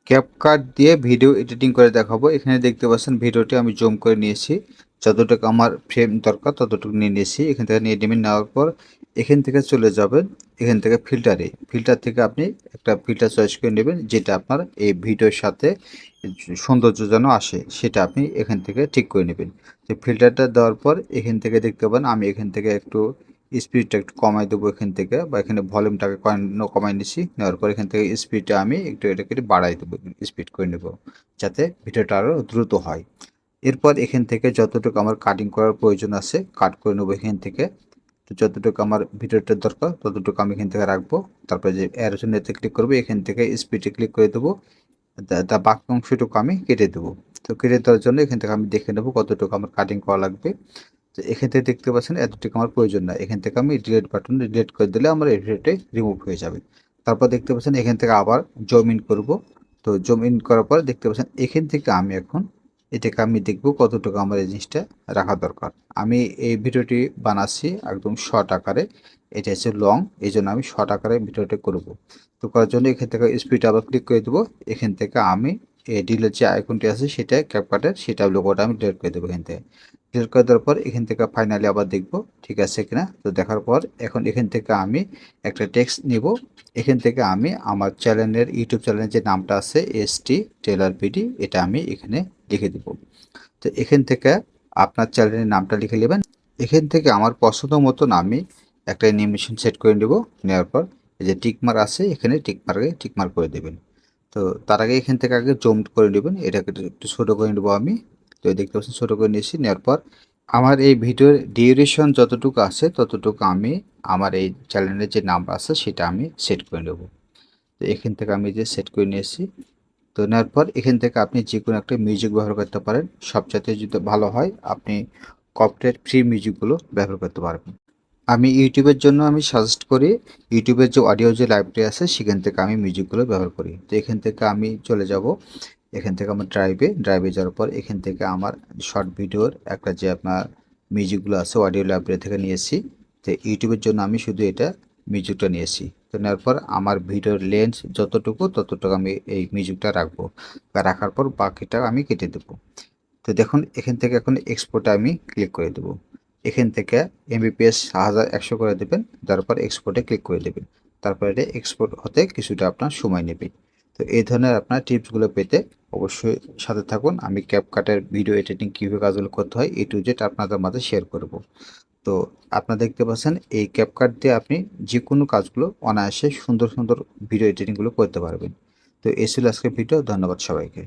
CapCut দিয়ে video editing করে দেখাবো। এখানে দেখতে পাচ্ছেন ভিডিওটি আমি জুম করে নিয়েছি। যতটুকু আমার ফ্রেম দরকার ততটুকু নিয়ে নিয়েছি। এখান থেকে নিয়ে নেবেন, নেওয়ার পর এখান থেকে চলে যাবেন এখান থেকে ফিল্টারে। ফিল্টার থেকে আপনি একটা ফিল্টার চয়েস করে নেবেন যেটা আপনার এই ভিডিওর সাথে সৌন্দর্য যেন আসে সেটা আপনি এখান থেকে ঠিক করে নেবেন। তো ফিল্টারটা দেওয়ার পর এখান থেকে দেখতে পাবেন আমি এখান থেকে একটু স্পিডটা একটু কমাই দেবো এখান থেকে, বা এখানে ভলিউমটাকে কমাই নিছি। নেওয়ার পর এখান থেকে স্পিডটা আমি একটু এটাকে বাড়াই দেবো, স্পিড করে নেব যাতে ভিডিওটা আরও দ্রুত হয়। এরপর এখান থেকে যতটুকু আমার কাটিং করার প্রয়োজন আছে কাট করে নেবো এখান থেকে। তো যতটুকু আমার ভিডিওটার দরকার ততটুকু আমি এখান থেকে রাখবো। তারপরে যে অ্যারোজনেতে ক্লিক করবো, এখান থেকে স্পিডে ক্লিক করে দেবো। তা বাকি অংশটুকু আমি কেটে দেবো। তো কেটে দেওয়ার জন্য এখান থেকে আমি দেখে নেবো কতটুকু আমার কাটিং করা লাগবে। তো এখান থেকে দেখতে পাচ্ছেন এতটুকু আমার প্রয়োজন না। এখান থেকে আমি ডিলিট বাটন ডিলিট করে দিলে আমার এই ভিডিওটি রিমুভ হয়ে যাবে। তারপর দেখতে পাচ্ছেন এখান থেকে আবার জুম ইন করব। তো জুম ইন করার পর দেখতে পাচ্ছেন এখান থেকে আমি এখন এটাকে আমি দেখব কতটুকু আমার এই জিনিসটা রাখা দরকার। আমি এই ভিডিওটি বানাচ্ছি একদম শর্ট আকারে, এটা হচ্ছে লং, এই জন্য আমি শর্ট আকারে ভিডিওটি করব। তো করার জন্য এখান থেকে স্পিড আবার ক্লিক করে দেবো। এখান থেকে আমি এই ডিলের যে আইকনটি আছে সেটা ক্যাপকাটের, সেটা লোগোটা আমি ডিলিট করে দেবো এখান থেকে। ডিলিট করে দেওয়ার পর এখান থেকে ফাইনালি আবার দেখব ঠিক আছে কিনা। তো দেখার পর এখন এখান থেকে আমি একটা টেক্সট নিব। এখান থেকে আমি আমার চ্যানেলের ইউটিউব চ্যানেলের যে নামটা আছে এসটি টেলার পিডি, এটা আমি এখানে লিখে দেব। তো এখান থেকে আপনার চ্যানেলের নামটা লিখে নেবেন। এখান থেকে আমার পছন্দ মতন আমি একটা অ্যানিমেশন সেট করে নেব। নেওয়ার পর এই যে টিকমার্ক আছে এখানে টিকমার্ক করে দেবেন। তো তার আগে এখান থেকে আগে জুম করে নেবেন, এটাকে একটু ছোটো করে নেবো আমি। তো দেখতে পাচ্ছেন ছোটো করে নিয়েছি। নেওয়ার পর আমার এই ভিডিওর ডিউরেশন যতটুকু আছে ততটুকু আমি আমার এই চ্যানেলের যে নাম্বার আছে সেটা আমি সেট করে নেব। তো এখান থেকে আমি যে সেট করে নিয়েছি। তো নেওয়ার পর এখান থেকে আপনি যে কোনো একটা মিউজিক ব্যবহার করতে পারেন। সবচাইতে যদি ভালো হয় আপনি কপিরাইট ফ্রি মিউজিকগুলো ব্যবহার করতে পারবেন। আমি ইউটিউবের জন্য আমি সাজেস্ট করি ইউটিউবের যে অডিও যে লাইব্রেরি আছে সেখান থেকে আমি মিউজিকগুলো ব্যবহার করি। তো এখান থেকে আমি চলে যাব এখান থেকে আমার ড্রাইভে যাওয়ার পর এখান থেকে আমার শর্ট ভিডিওর একটা যে আপনার মিউজিকগুলো আছে অডিও লাইব্রেরি থেকে নিয়েছি। তো ইউটিউবের জন্য আমি শুধু এটা মিউজিকটা নিয়েছি। তো নেওয়ার পর আমার ভিডিওর লেন্থ যতটুকু ততটুকু আমি এই মিউজিকটা রাখবো। রাখার পর বাকিটা আমি কেটে দেবো। তো দেখুন এখান থেকে এখন এক্সপোর্টে আমি ক্লিক করে দেবো। এখান থেকে এমবিপিএস 1100 করে দেবেন। তারপর এক্সপোর্টে ক্লিক করে দেবেন। তারপর এটা এক্সপোর্ট হতে কিছুটা আপনার সময় নেবে। তো এই ধরনের আপনার টিপসগুলো পেতে অবশ্যই সাথে থাকুন। আমি ক্যাপকাটের ভিডিও এডিটিং কীভাবে কাজগুলো করতে হয় A to Z আপনাদের মাঝে শেয়ার করব। তো আপনারা দেখতে পাচ্ছেন এই ক্যাপকাট দিয়ে আপনি যে কোনো কাজগুলো অনায়াসে সুন্দর সুন্দর ভিডিও এডিটিংগুলো করতে পারবেন। তো এই ছিল আজকের ভিডিও। ধন্যবাদ সবাইকে।